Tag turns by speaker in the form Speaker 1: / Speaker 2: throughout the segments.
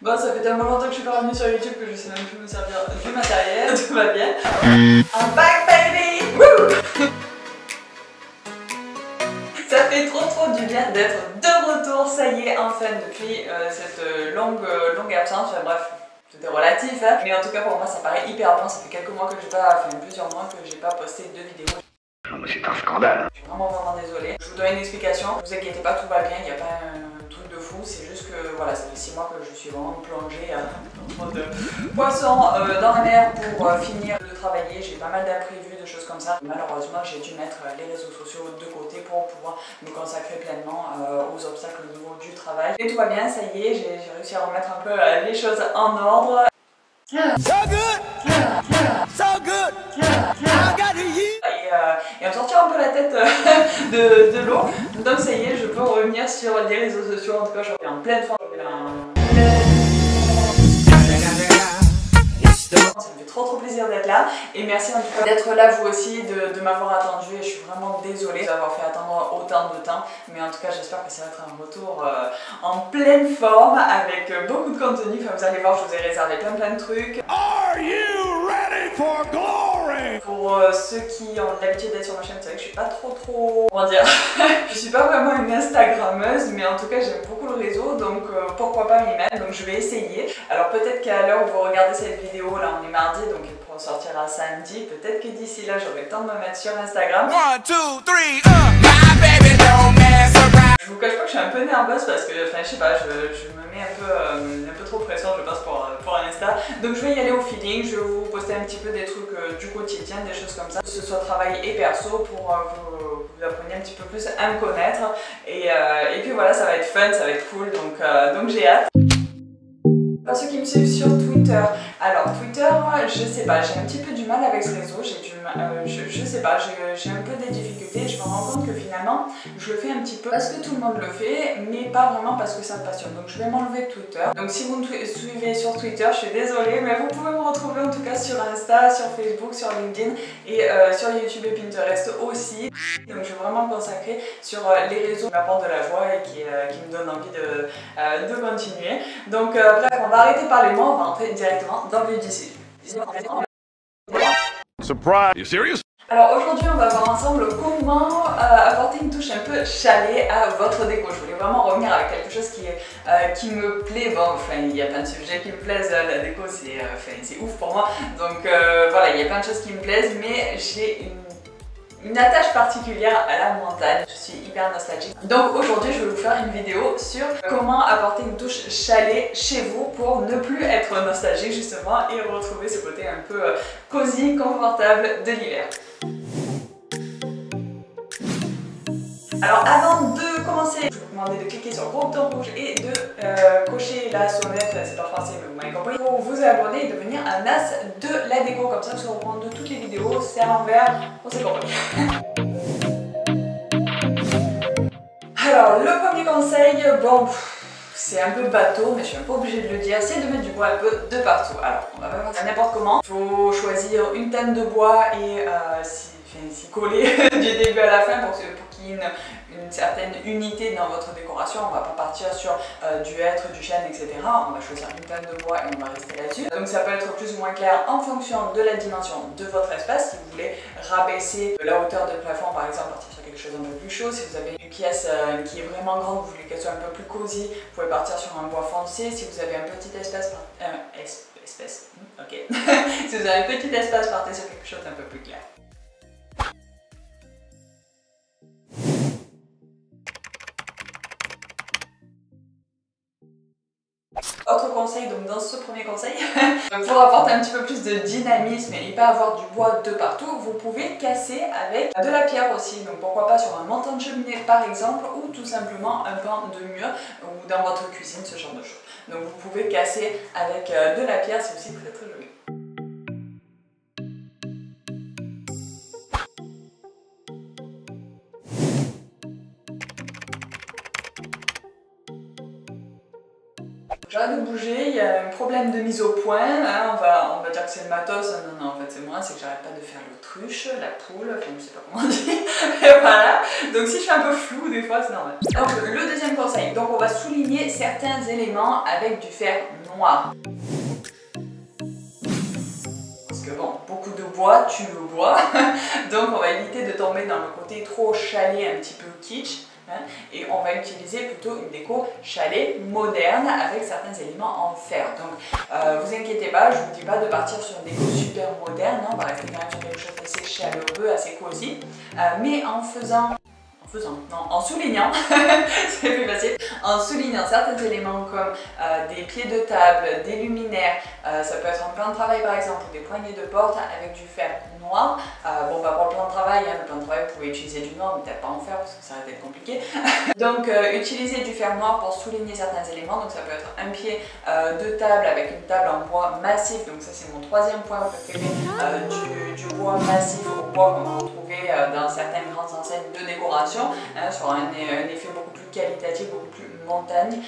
Speaker 1: Bon, ça fait tellement longtemps que je suis pas revenue sur YouTube que je sais même plus me servir du matériel, tout va bien. I'm back baby! Woo! Ça fait trop du bien d'être de retour, ça y est, enfin, depuis cette longue absence, enfin bref. Tout est relatif, hein. Mais en tout cas pour moi ça paraît hyper long, ça fait quelques mois que j'ai pas, enfin plusieurs mois que j'ai pas posté de vidéos.
Speaker 2: C'est un scandale.
Speaker 1: Je suis vraiment désolée. Je vous donne une explication, ne vous inquiétez pas, tout va bien, il n'y a pas un truc de fou, c'est juste que voilà, ça fait 6 mois que je suis vraiment plongée dans trop de poissons dans la mer pour finir de travailler. J'ai pas mal d'imprévus, de choses comme ça. Malheureusement, j'ai dû mettre les réseaux sociaux de côté pour pouvoir me consacrer pleinement aux obstacles au niveau du travail. Et tout va bien, ça y est, j'ai réussi à remettre un peu les choses en ordre. So good! So good! Et en sortir un peu la tête de l'eau. Donc ça y est, je peux revenir sur les réseaux sociaux. En tout cas, je suis en pleine forme. Ça me fait trop plaisir d'être là. Et merci en tout cas d'être là vous aussi, de m'avoir attendu. Et je suis vraiment désolée d'avoir fait attendre autant de temps. Mais en tout cas, j'espère que ça va être un retour en pleine forme avec beaucoup de contenu. Enfin, vous allez voir, je vous ai réservé plein de trucs.
Speaker 2: Are you ready for glory?
Speaker 1: Pour ceux qui ont l'habitude d'être sur ma chaîne, c'est vrai que je suis pas trop... Comment dire? Je suis pas vraiment une Instagrammeuse, mais en tout cas j'aime beaucoup le réseau, donc pourquoi pas m'y mettre, donc je vais essayer. Alors peut-être qu'à l'heure où vous regardez cette vidéo, là on est mardi, donc elle sortira samedi, peut-être que d'ici là j'aurai le temps de me mettre sur Instagram.
Speaker 2: 1, 2, 3, my baby don't mess around.
Speaker 1: Je vous cache pas que je suis un peu nerveuse parce que, enfin je sais pas, je me mets un peu trop de pression je pense pour Insta. Donc je vais y aller au feeling, je vais vous poster un petit peu des trucs du quotidien, des choses comme ça, que ce soit travail et perso pour que vous appreniez un petit peu plus à me connaître. Et puis voilà, ça va être fun, ça va être cool, donc j'ai hâte. Pour ceux qui me suivent sur Twitter, alors Twitter, je sais pas, j'ai un petit peu du mal avec ce réseau, je sais pas, j'ai un peu des difficultés, je me rends compte que finalement, je le fais un petit peu parce que tout le monde le fait, mais pas vraiment parce que ça me passionne, donc je vais m'enlever de Twitter. Donc si vous me suivez sur Twitter, je suis désolée, mais vous pouvez me retrouver en tout cas sur Insta, sur Facebook, sur LinkedIn et sur YouTube et Pinterest aussi. Donc je vais vraiment me consacrer sur les réseaux qui m'apportent de la joie et qui me donnent envie de continuer. Donc bref, on va arrêter de parler moi, on va entrer directement dans le vif du sujet.
Speaker 2: Surprise! You serious?
Speaker 1: Alors aujourd'hui on va voir ensemble comment apporter une touche un peu chalet à votre déco. Je voulais vraiment revenir avec quelque chose qui me plaît. Bon, enfin il y a plein de sujets qui me plaisent, la déco c'est ouf pour moi. Donc voilà, il y a plein de choses qui me plaisent, mais j'ai une attache particulière à la montagne, je suis hyper nostalgique. Donc aujourd'hui je vais vous faire une vidéo sur comment apporter une touche chalet chez vous pour ne plus être nostalgique justement et retrouver ce côté un peu cosy, confortable de l'hiver. Alors avant de commencer, je vous demande de cliquer sur le gros bouton rouge et de cocher la sonnette, c'est pas français mais vous m'avez compris, pour vous abonner et devenir un as de la déco, comme ça vous serez au courant de toutes les vidéos, c'est à l'envers, on s'est compris. Alors le premier conseil, bon, c'est un peu bateau mais je suis un peu obligée de le dire, c'est de mettre du bois un peu de partout. Alors on va pas faire ça n'importe comment, il faut choisir une table de bois et s'y coller du début à la fin pour qu'il y ait une certaine unité dans votre décoration. On va pas partir sur du hêtre, du chêne, etc. On va choisir une table de bois et on va rester là-dessus. Donc ça peut être plus ou moins clair en fonction de la dimension de votre espace. Si vous voulez rabaisser la hauteur de plafond par exemple, partir sur quelque chose d'un peu plus chaud. Si vous avez une pièce qui est vraiment grande, vous voulez qu'elle soit un peu plus cosy, vous pouvez partir sur un bois foncé. Si vous avez un petit espace, ok. Si vous avez un petit espace, partez sur quelque chose d'un peu plus clair. Autre conseil, donc dans ce premier conseil, pour apporter un petit peu plus de dynamisme et pas avoir du bois de partout, vous pouvez casser avec de la pierre aussi. Donc pourquoi pas sur un montant de cheminée par exemple, ou tout simplement un pan de mur, ou dans votre cuisine, ce genre de choses. Donc vous pouvez casser avec de la pierre, c'est aussi très joli. j'arrête de bouger, il y a un problème de mise au point, hein, on va dire que c'est le matos, non, en fait c'est moi, c'est que j'arrête pas de faire l'autruche, la poule, enfin je sais pas comment on dit, et voilà, donc si je suis un peu floue des fois c'est normal. Donc le deuxième conseil, donc on va souligner certains éléments avec du fer noir. Parce que bon, beaucoup de bois tue le bois, donc on va éviter de tomber dans le côté trop chalet, un petit peu kitsch. Et on va utiliser plutôt une déco chalet moderne avec certains éléments en fer. Donc vous inquiétez pas, je vous dis pas de partir sur une déco super moderne, on va rester quand même sur quelque chose d'assez chaleureux, assez cosy, mais en soulignant, c'est plus facile, en soulignant certains éléments comme des pieds de table, des luminaires, ça peut être un plan de travail par exemple, ou des poignées de porte avec du fer noir. Bon, bah pour le plan de travail, hein, le plan de travail vous pouvez utiliser du noir, mais peut-être pas en fer parce que ça va être compliqué. Donc utilisez du fer noir pour souligner certains éléments, donc ça peut être un pied de table avec une table en bois massif, donc ça c'est mon troisième point préféré, du bois massif au bois qu'on va retrouver dans certaines grandes enseignes de décoration, hein, sur un effet beaucoup plus qualitatif, beaucoup plus montagne.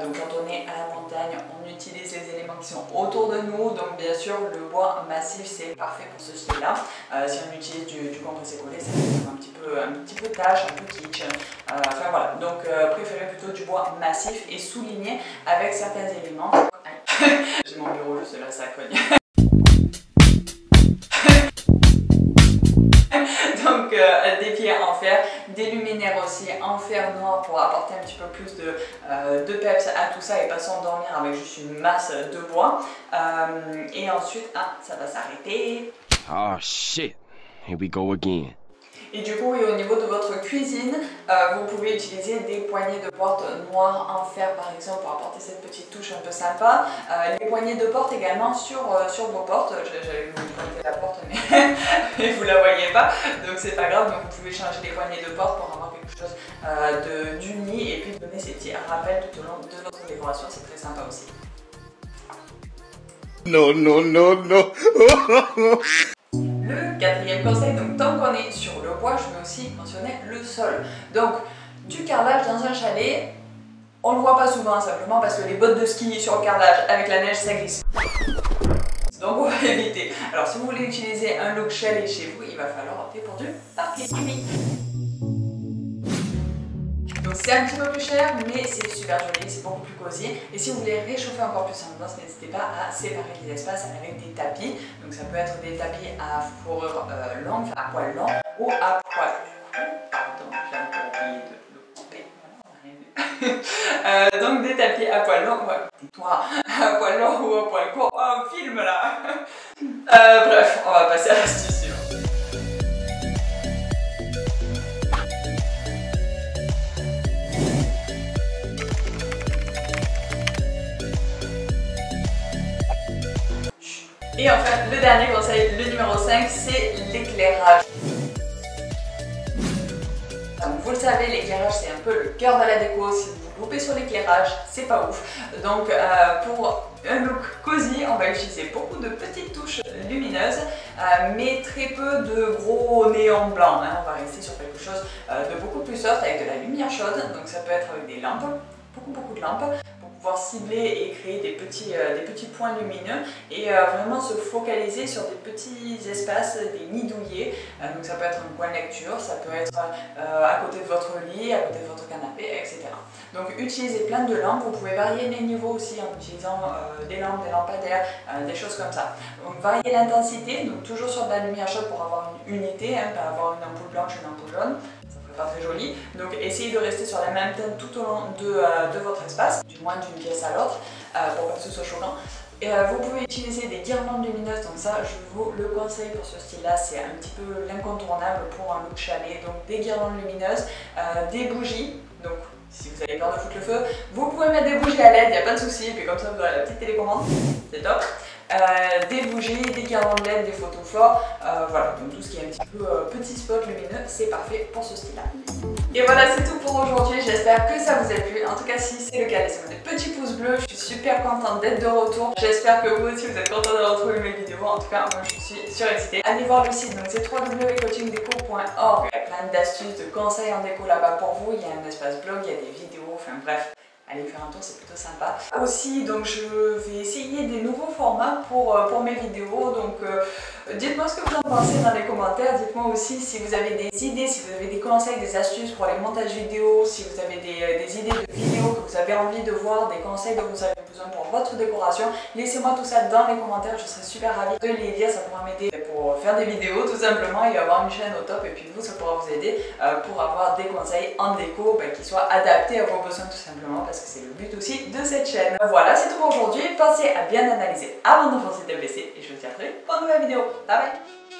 Speaker 1: Donc quand on est à la montagne, on utilise les éléments qui sont autour de nous, donc bien sûr le bois massif c'est parfait pour ce style là. Si on utilise du compressé collé, ça fait un petit peu tâche, un peu kitsch, enfin voilà, donc préférez plutôt du bois massif et souligné avec certains éléments. J'ai mon bureau juste là, ça cogne. Donc des pieds en fer, des luminaires aussi en fer noir pour apporter un petit peu plus de peps à tout ça et pas s'endormir avec juste une masse de bois. Et ensuite, ça va s'arrêter.
Speaker 3: Oh shit, here we go again.
Speaker 1: Et du coup, au niveau de votre cuisine, vous pouvez utiliser des poignées de porte noires en fer par exemple pour apporter cette petite touche un peu sympa. Les poignées de porte également sur vos portes. J'allais vous pointer la porte mais vous la voyez pas, donc c'est pas grave. Donc vous pouvez changer les poignées de porte pour avoir quelque chose d'uni et puis donner ces petits rappels tout au long de votre décoration, c'est très sympa aussi.
Speaker 2: No, no, no, no.
Speaker 1: Le quatrième conseil, donc tant qu'on est sur le bois, je vais aussi mentionner le sol. Donc du carrelage dans un chalet, on le voit pas souvent simplement parce que les bottes de ski sur le carrelage avec la neige ça glisse. Donc on va éviter. Alors si vous voulez utiliser un look chalet chez vous, il va falloir opter pour du parquet. Donc c'est un petit peu plus cher, mais c'est super joli, c'est beaucoup plus cosy. Et si vous voulez réchauffer encore plus l'ambiance, n'hésitez pas à séparer les espaces avec des tapis. Donc ça peut être des tapis à fourrure longue, à poil long, ou à poil. Pardon, j'ai un peu oublié de le couper. Donc des tapis à poil long, ouais, tais-toi, à poil long ou à poil court. Oh, film là. Bref, on va passer à l'astuce suivante. Et enfin, le dernier conseil, le numéro 5, c'est l'éclairage. Donc vous le savez, l'éclairage c'est un peu le cœur de la déco. Si vous loupez sur l'éclairage, c'est pas ouf. Donc pour un look cosy, on va utiliser beaucoup de petites touches lumineuses, mais très peu de gros néons blancs. Hein. On va rester sur quelque chose de beaucoup plus soft avec de la lumière chaude. Donc ça peut être avec des lampes, beaucoup de lampes, pouvoir cibler et créer des petits points lumineux et vraiment se focaliser sur des petits espaces, des nids douillet. Donc ça peut être un coin lecture, ça peut être à côté de votre lit, à côté de votre canapé, etc. Donc utilisez plein de lampes, vous pouvez varier les niveaux aussi en utilisant des lampes, des lampadaires, des choses comme ça. Donc varier l'intensité, donc toujours sur de la lumière chaude pour avoir une unité, hein, pas avoir une ampoule blanche et une ampoule jaune. Pas très joli, donc essayez de rester sur la même teinte tout au long de votre espace, du moins d'une pièce à l'autre, pour pas que ce soit choquant. Et vous pouvez utiliser des guirlandes lumineuses, donc ça je vous le conseille pour ce style là, c'est un petit peu l'incontournable pour un look chalet. Donc des guirlandes lumineuses, des bougies, donc si vous avez peur de foutre le feu, vous pouvez mettre des bougies à LED, il n'y a pas de souci, et puis comme ça vous aurez la petite télécommande, c'est top. Des bougies, des guirlandes LED, des photos forts, voilà, donc tout ce qui est un petit peu petit spot lumineux, c'est parfait pour ce style là. Et voilà, c'est tout pour aujourd'hui, j'espère que ça vous a plu. En tout cas, si c'est le cas, laissez-moi des petits pouces bleus, je suis super contente d'être de retour. J'espère que vous aussi vous êtes contents de retrouver mes vidéos, en tout cas moi je suis surexcitée. Allez voir le site, donc c'est www.coachingdeco.org, il y a plein d'astuces, de conseils en déco là-bas pour vous, il y a un espace blog, il y a des vidéos, enfin bref. allez faire un tour, c'est plutôt sympa. Aussi, donc je vais essayer des nouveaux formats pour mes vidéos, donc dites-moi ce que vous en pensez dans les commentaires, dites-moi aussi si vous avez des idées, si vous avez des conseils, des astuces pour les montages vidéo, si vous avez des idées de vidéos que vous avez envie de voir, des conseils dont vous avez besoin pour votre décoration, laissez-moi tout ça dans les commentaires, je serai super ravie de les lire, ça pourra m'aider pour faire des vidéos tout simplement et avoir une chaîne au top, et puis vous, ça pourra vous aider pour avoir des conseils en déco qui soient adaptés à vos besoins tout simplement, parce que c'est le but aussi de cette chaîne. Voilà, c'est tout pour aujourd'hui, pensez à bien analyser avant de foncer de baisser et je vous dis à très vite pour une nouvelle vidéo. Bye bye.